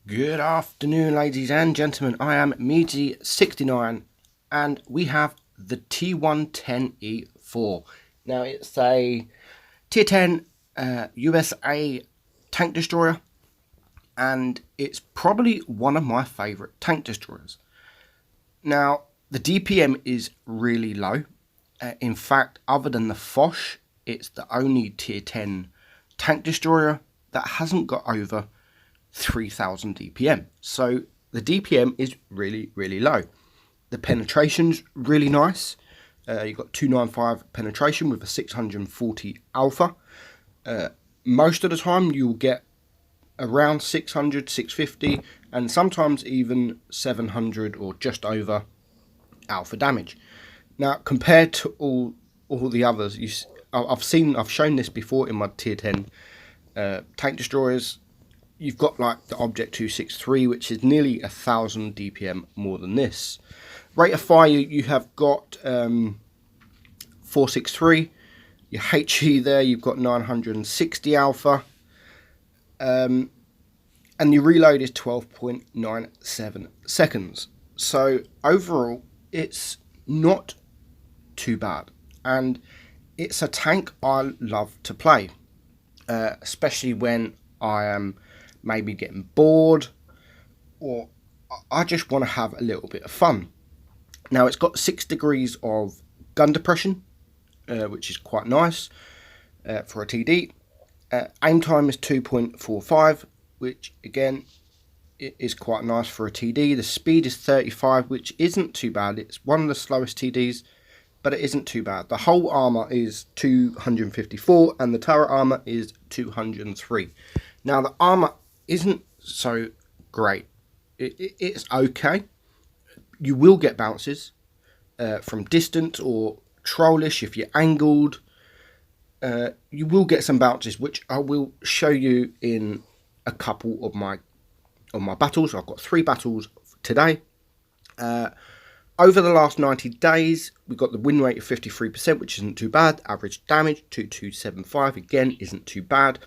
Good afternoon, ladies and gentlemen. I am Meaty69 and we have the T110E4. Now, it's a Tier 10 USA tank destroyer, and it's probably one of my favourite tank destroyers. Now, the DPM is really low. In fact, other than the Foch, it's the only Tier 10 tank destroyer that hasn't got over 3000 DPM. So the DPM is really, really low. The penetration's really nice. You've got 295 penetration with a 640 alpha. Most of the time you'll get around 600, 650, and sometimes even 700 or just over alpha damage. Now, compared to all the others, I've shown this before in my tier 10 tank destroyers. You've got like the Object 263, which is nearly 1000 DPM more than this. Rate of fire, you have got 463. Your HE there, you've got 960 alpha. And your reload is 12.97 seconds. So overall, it's not too bad. And it's a tank I love to play, especially when I am maybe getting bored or I just want to have a little bit of fun. Now, it's got 6 degrees of gun depression, which is quite nice for a TD. Aim time is 2.45, which again is quite nice for a TD. The speed is 35, which isn't too bad. It's one of the slowest TDs, but it isn't too bad. The whole armor is 254 and the turret armor is 203. Now, the armor isn't so great. It's okay. You will get bounces from distance or trollish if you're angled. You will get some bounces, which I will show you in a couple of my battles. I've got 3 battles today. Over the last 90 days, we've got the win rate of 53%, which isn't too bad. Average damage 2275, again, isn't too bad.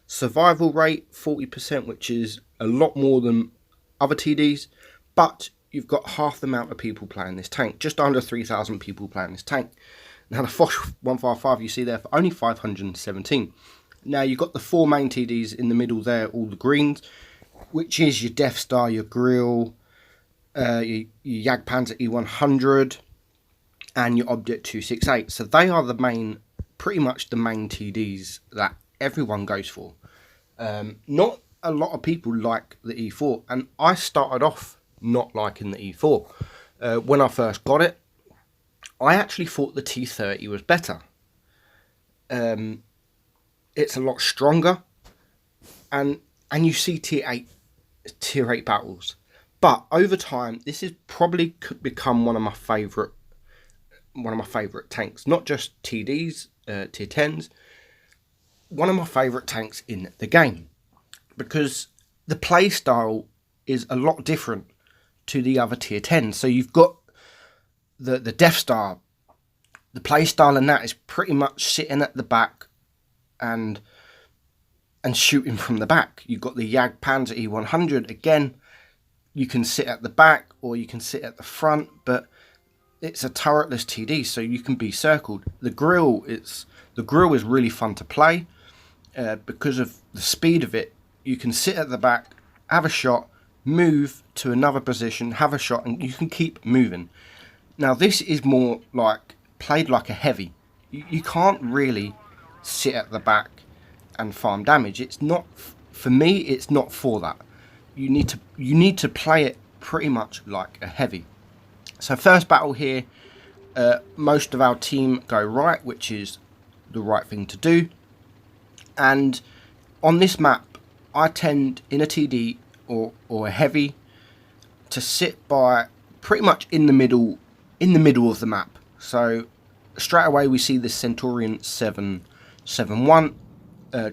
Survival rate 40%, which is a lot more than other TDs, but you've got half the amount of people playing this tank. Just under 3,000 people playing this tank. Now, the Foch 155 you see there for only 517. Now, you've got the 4 main TDs in the middle there, all the greens, which is your Death Star, your Grill, your Jagdpanzer E100, and your Object 268. So they are the main, pretty much the main TDs that everyone goes for. Not a lot of people like the E4, and I started off not liking the E4. When I first got it, I actually thought the T30 was better. It's a lot stronger, and you see tier 8 battles. But over time, this is probably could become one of my favourite tanks. Not just TDs, tier 10s. One of my favourite tanks in the game, because the play style is a lot different to the other tier 10s. So you've got the Death Star. The play style in that is pretty much sitting at the back and shooting from the back. You've got the Jagdpanzer E100. Again, you can sit at the back or you can sit at the front, but it's a turretless TD, so you can be circled. The grill is really fun to play because of the speed of it. You can sit at the back, have a shot, move to another position, have a shot, and you can keep moving. Now, this is more like played like a heavy. You can't really sit at the back and farm damage. It's not, for me, it's not for that. You need to play it pretty much like a heavy. So first battle here, most of our team go right, which is the right thing to do. And on this map, I tend in a TD or a heavy to sit by pretty much in the middle of the map. So straight away we see the Centurion 771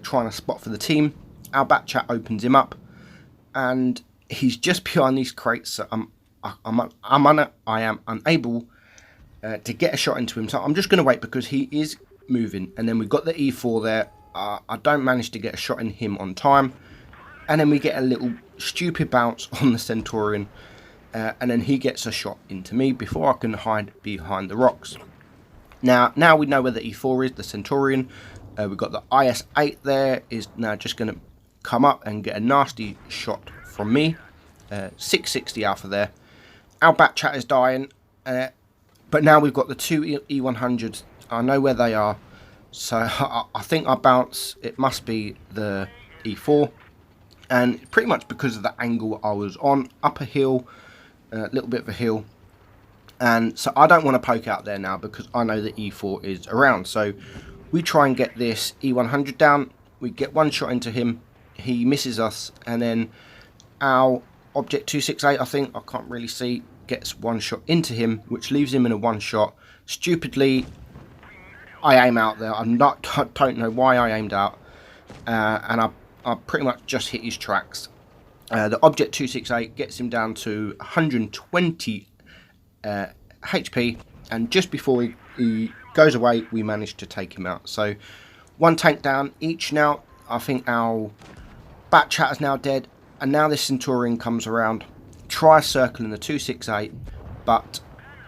trying to spot for the team. Our back chat opens him up, and he's just behind these crates. So I am unable to get a shot into him. So I'm just going to wait because he is moving. And then we've got the E4 there. I don't manage to get a shot in him on time. and then we get a little stupid bounce on the Centurion, and then he gets a shot into me before I can hide behind the rocks. Now we know where the E4 is, the Centurion. We've got the IS-8 there, is now just going to come up and get a nasty shot from me. 660 alpha there. Our bat chat is dying, but now we've got the two E100s. I know where they are, so I think I bounce. It must be the E4, and pretty much because of the angle I was on, up a hill, a little bit of a hill, and so I don't want to poke out there now because I know the E4 is around. So we try and get this E100 down. We get one shot into him, he misses us, and then our Object 268, I think, I can't really see, gets one shot into him, which leaves him in a one shot. Stupidly, I aim out there. I don't know why I aimed out, and I pretty much just hit his tracks. The Object 268 gets him down to 120 HP, and just before he goes away, we managed to take him out. So one tank down each now. I think our bat chat is now dead, and now this Centurion comes around, tries circling the 268, but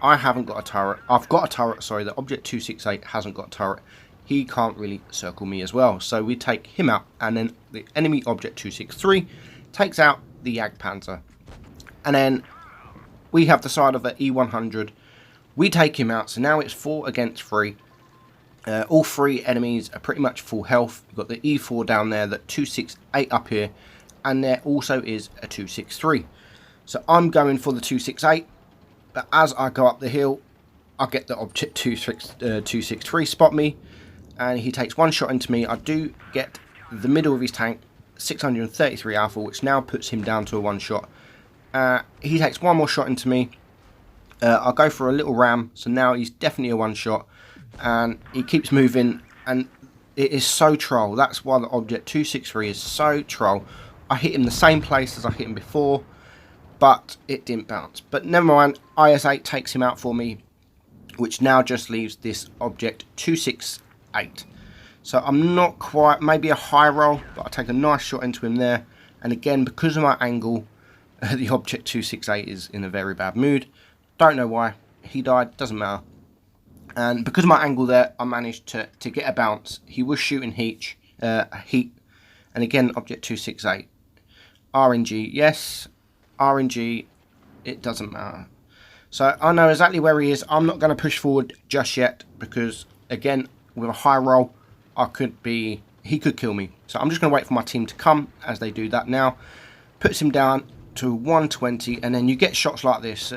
I haven't got a turret. I've got a turret, sorry, the Object 268 hasn't got a turret. He can't really circle me as well, so we take him out, and then the enemy Object 263 takes out the Jagdpanzer, and then we have the side of the E100. We take him out, so now it's 4 against 3. All three enemies are pretty much full health. We've got the E4 down there, that 268 up here, and there also is a 263. So I'm going for the 268, but as I go up the hill, I get the Object 263 spot me, and he takes one shot into me. I do get the middle of his tank, 633 alpha, which now puts him down to a one shot. He takes one more shot into me. I'll go for a little ram, so now he's definitely a one shot, and he keeps moving, and it is so troll. That's why the Object 263 is so troll. I hit him the same place as I hit him before, but it didn't bounce. But never mind, IS-8 takes him out for me, which now just leaves this Object 268. So I'm not quite, maybe a high roll, but I take a nice shot into him there. And again, because of my angle, the Object 268 is in a very bad mood. Don't know why. He died, doesn't matter. And because of my angle there, I managed to get a bounce. He was shooting heat. And again, Object 268. RNG, yes. RNG, it doesn't matter. So I know exactly where he is. I'm not going to push forward just yet because, again, with a high roll, he could kill me. So I'm just going to wait for my team to come as they do that now. Puts him down to 120, and then you get shots like this.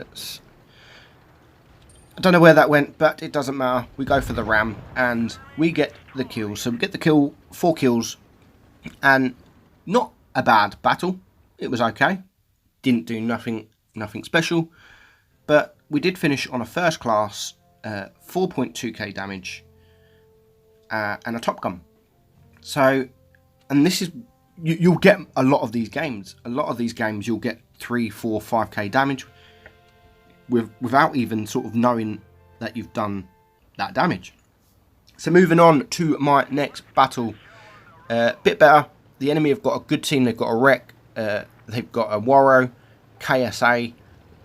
I don't know where that went, but it doesn't matter. We go for the ram, and we get the kill. So we get the kill, 4 kills, and not a bad battle. It was okay. Didn't do nothing special, but we did finish on a first class, 4.2k damage, and a top gun. So, and this is, you'll get a lot of these games. A lot of these games you'll get 3, 4, 5k damage without even sort of knowing that you've done that damage. So moving on to my next battle, bit better. The enemy have got a good team. They've got a wreck. They've got a Warrow, KSA,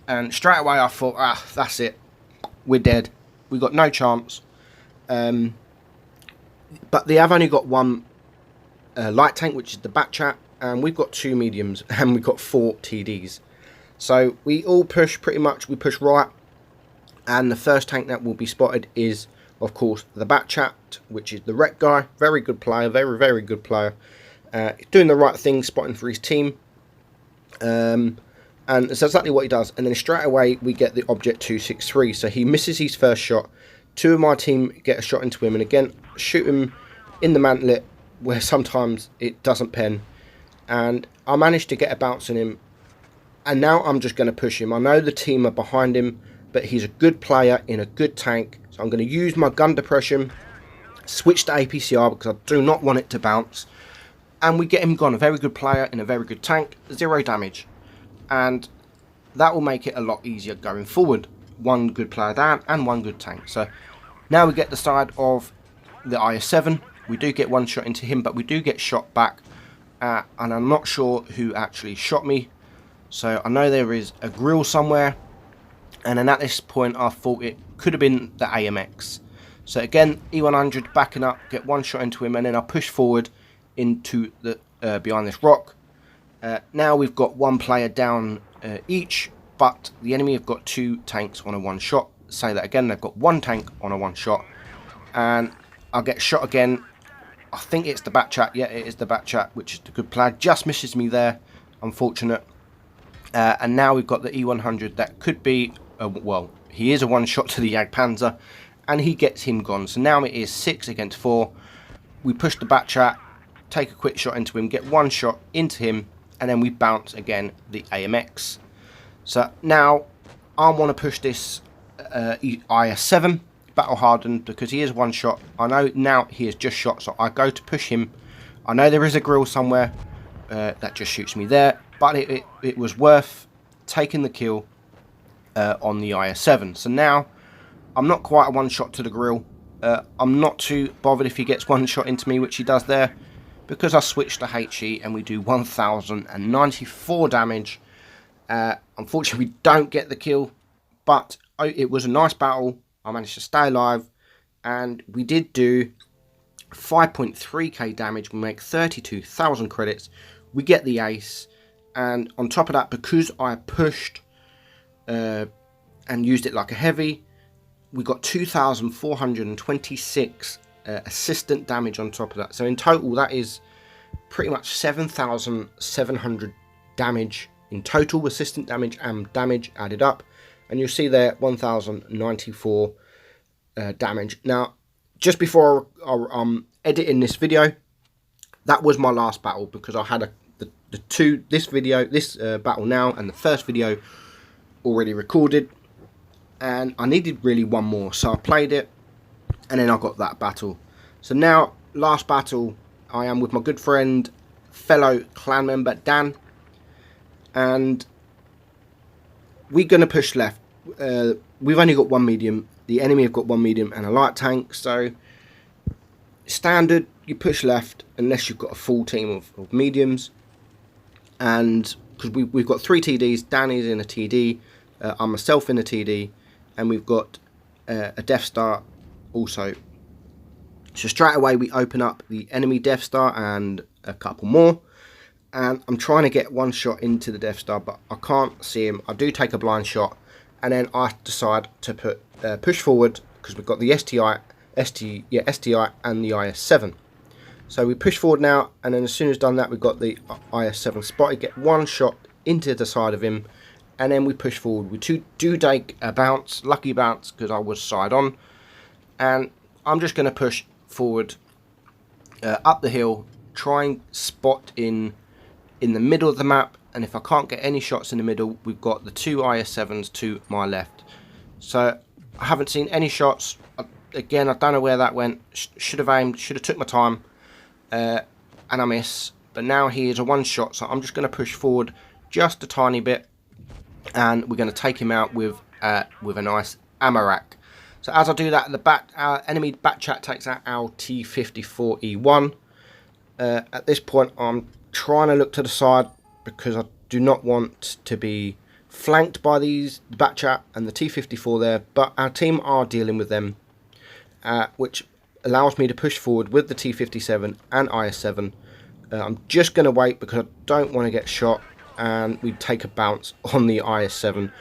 and straight away I thought, that's it. We're dead. We've got no chance. But they have only got one light tank, which is the bat chat, and we've got 2 mediums, and we've got 4 TDs. So we all push pretty much. We push right, and the first tank that will be spotted is, of course, the bat chat, which is the wreck guy. Very good player. Very, very good player. Doing the right thing, spotting for his team. And it's exactly what he does. And then straight away we get the Object 263. So he misses his first shot. 2 of my team get a shot into him, and again shoot him in the mantlet where sometimes it doesn't pen. And I managed to get a bounce on him, and now I'm just going to push him. I know the team are behind him, but he's a good player in a good tank, so I'm going to use my gun depression, switch to APCR because I do not want it to bounce, and we get him gone. A very good player in a very good tank, 0 damage, and that will make it a lot easier going forward. 1 good player down and 1 good tank. So now we get the side of the IS-7. We do get 1 shot into him, but we do get shot back and I'm not sure who actually shot me. So I know there is a grill somewhere, and then at this point I thought it could have been the AMX. So again, E100 backing up, get one shot into him, and then I push forward into the behind this rock. Now we've got one player down each, but the enemy have got 2 tanks on a one shot. Say that again, they've got 1 tank on a one shot, and I'll get shot again. I think it's the bat chat. Yeah, it is the bat chat, which is the good player. Just misses me there, unfortunate. And now we've got the E100 that could be, well, he is a one shot to the Jagdpanzer, and he gets him gone. So now it is 6 against 4. We push the bat chat, take a quick shot into him, get one shot into him, and then we bounce again the AMX. So now I want to push this IS-7 battle hardened, because he is one shot. I know now he is just shot, so I go to push him. I know there is a grill somewhere that just shoots me there, but it was worth taking the kill on the IS-7. So now I'm not quite a one shot to the grill. I'm not too bothered if he gets one shot into me, which he does there, because I switched to HE and we do 1094 damage. Unfortunately, we don't get the kill, but it was a nice battle. I managed to stay alive, and we did do 5.3k damage. We make 32,000 credits. We get the ace, and on top of that, because I pushed and used it like a heavy, we got 2,426 assistant damage on top of that. So in total, that is pretty much 7,700 damage in total, assistant damage and damage added up. And you'll see there 1,094 damage. Now, just before I'm editing this video, that was my last battle, because I had this battle now and the first video already recorded, and I needed really one more, so I played it, and then I got that battle. So now, last battle, I am with my good friend, fellow clan member Dan, and we're going to push left. We've only got one medium, the enemy have got one medium and a light tank, so standard, you push left unless you've got a full team of mediums. And because we've got 3 TDs, Danny's in a TD, I'm myself in a TD, and we've got a Death Star also. So straight away we open up the enemy Death Star and a couple more, and I'm trying to get one shot into the Death Star, but I can't see him. I do take a blind shot, and then I decide to push forward, because we've got the STI and the IS-7. So we push forward now, and then as soon as done that, we've got the IS-7 spotted, get one shot into the side of him, and then we push forward. We do take a bounce, lucky bounce, because I was side on, and I'm just going to push forward up the hill, try and spot in the middle of the map, and if I can't get any shots in the middle, we've got the 2 IS-7s to my left. So I haven't seen any shots. Again, I don't know where that went. Should have aimed, should have took my time. And I miss, but now he is a one shot, so I'm just going to push forward just a tiny bit, and we're going to take him out with a nice ammo rack. So as I do that, our enemy bat chat takes out our T54E1. At this point, I'm trying to look to the side, because I do not want to be flanked by the bat chat and the T54 there, but our team are dealing with them, which allows me to push forward with the T57 and IS-7. I'm just going to wait, because I don't want to get shot, and we take a bounce on the IS-7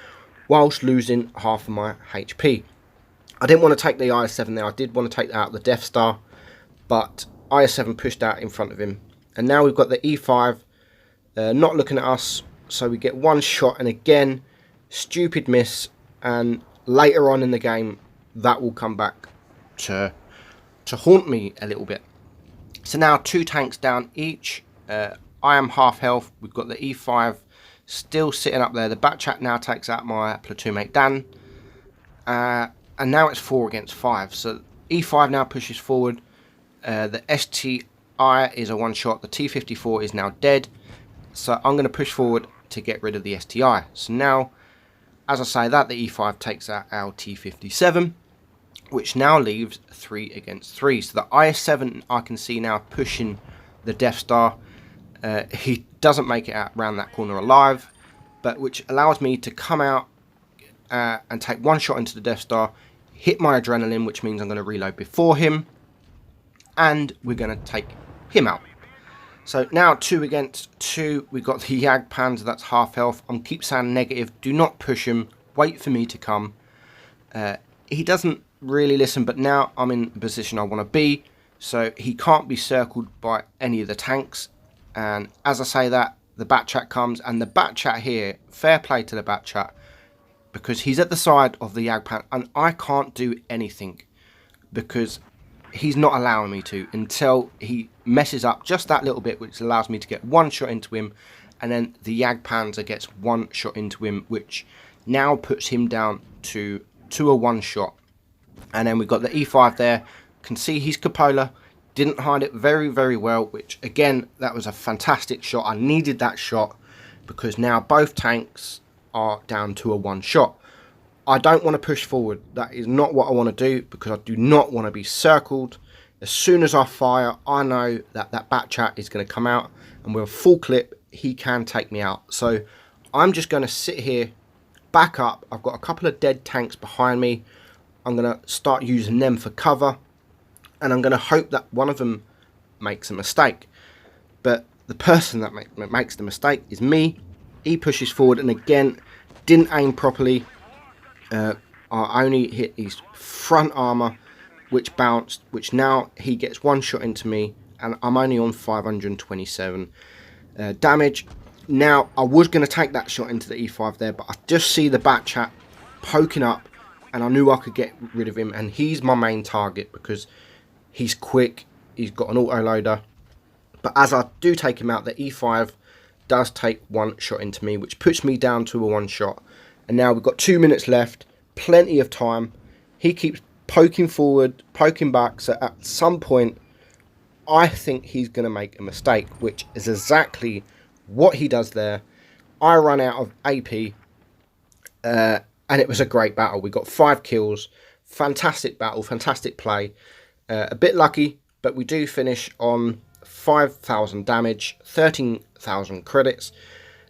whilst losing half of my HP. I didn't want to take the IS-7 there. I did want to take out the Death Star, but IS-7 pushed out in front of him. And now we've got the E5 not looking at us, so we get one shot, and again, stupid miss, and later on in the game, that will come back to haunt me a little bit. So now 2 tanks down each. I am half health. We've got the E5 still sitting up there. The bat chat now takes out my platoon mate Dan, and now it's 4 against 5. So E5 now pushes forward. The STI is a one shot. The T54 is now dead, so I'm going to push forward to get rid of the STI. So now, as I say that, the E5 takes out our T57, which now leaves 3 against 3. So the IS-7 I can see now pushing the Death Star. He doesn't make it out around that corner alive, but which allows me to come out and take one shot into the Death Star, hit my adrenaline, which means I'm going to reload before him, and we're going to take him out. So now 2 against 2, we've got the Yag Panzer, that's half health. I'm keep saying negative, do not push him, wait for me to come. He doesn't really listen, but now I'm in the position I want to be, so he can't be circled by any of the tanks. And as I say that, the bat chat comes, and the bat chat here, fair play to the bat chat, because he's at the side of the Yag Panzer, and I can't do anything because he's not allowing me to until he messes up just that little bit, which allows me to get one shot into him, and then the Yag Panzer gets one shot into him, which now puts him down to a one shot. And then we've got the E5 there, can see he's cupola, didn't hide it very, very well, which again, that was a fantastic shot. I needed that shot because now both tanks are down to a one shot. I don't want to push forward. That is not what I want to do because I do not want to be circled. As soon as I fire, I know that that bat chat is going to come out, and with a full clip, he can take me out. So I'm just going to sit here, back up. I've got a couple of dead tanks behind me. I'm going to start using them for cover, and I'm going to hope that one of them makes a mistake. But the person that makes the mistake is me. He pushes forward, and again, didn't aim properly. I only hit his front armor, which bounced, which now he gets one shot into me, and I'm only on 527 damage. Now, I was going to take that shot into the E5 there, but I just see the bat chat poking up, and I knew I could get rid of him, and he's my main target because he's quick, he's got an autoloader. But as I do take him out, the E5 does take one shot into me, which puts me down to a one shot. And now we've got 2 minutes left, plenty of time. He keeps poking forward, poking back, so at some point, I think he's going to make a mistake, which is exactly what he does there. I run out of AP, and it was a great battle. We got 5 kills, fantastic battle, fantastic play. A bit lucky, but we do finish on 5,000 damage, 13,000 credits.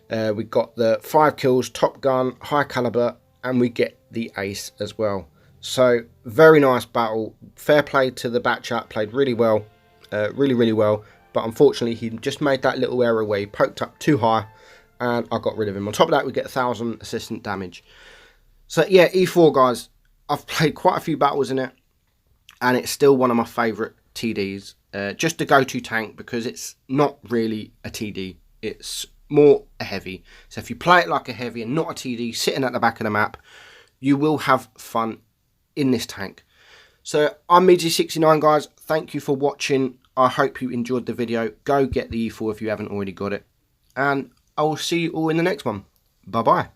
We got the 5 kills, top gun, high caliber, and we get the ace as well. So very nice battle. Fair play to the bat chat, played really well, really well. But unfortunately, he just made that little error where he poked up too high, and I got rid of him. On top of that, we get 1,000 assistant damage. So yeah, E4 guys, I've played quite a few battles in it, and it's still one of my favourite TDs. Just a go-to tank because it's not really a TD. It's more a heavy. So if you play it like a heavy and not a TD sitting at the back of the map, you will have fun in this tank. So I'm Meadsy69 guys. Thank you for watching. I hope you enjoyed the video. Go get the E4 if you haven't already got it. And I will see you all in the next one. Bye bye.